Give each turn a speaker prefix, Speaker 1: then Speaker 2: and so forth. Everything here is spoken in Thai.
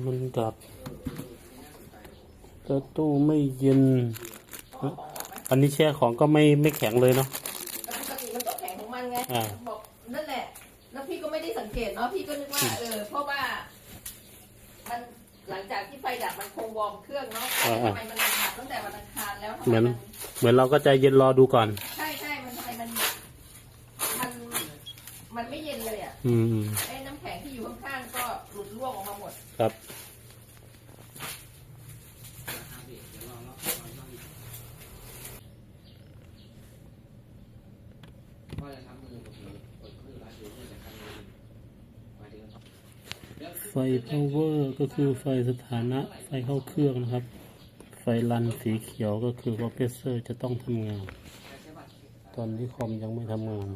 Speaker 1: มันดับแต่ตู้ไม่เย็นอันนี้แช่ของก็ไม่แข็งเลยเนาะ
Speaker 2: ปกติมันก็แข็งของมันไงบอกนั่นแหละแล้วพี่ก็ไม่ได้สังเกตเนาะพี่ก็นึกว่าเพราะว่ามันหลังจากที่ไฟดับมันคงวอร์มเครื่องเนาะทำไมมันดับตั้งแต่วันอังคารแล้ว
Speaker 1: เหมือนเราก็ใจเย็นรอดูก่อน
Speaker 2: ใช่มันทำไมมันไม่เย็นเลยอ่ะไอ้น้ำแข็งที่อยู่ข้างๆก็หลุดร่วงออกมาหมด
Speaker 1: ครับไฟ power ก็คือไฟสถานะไฟเข้าเครื่องนะครับไฟรันสีเขียวก็คือคอมเพรสเซอร์จะต้องทำงานตอนนี้คอมยังไม่ทำงาน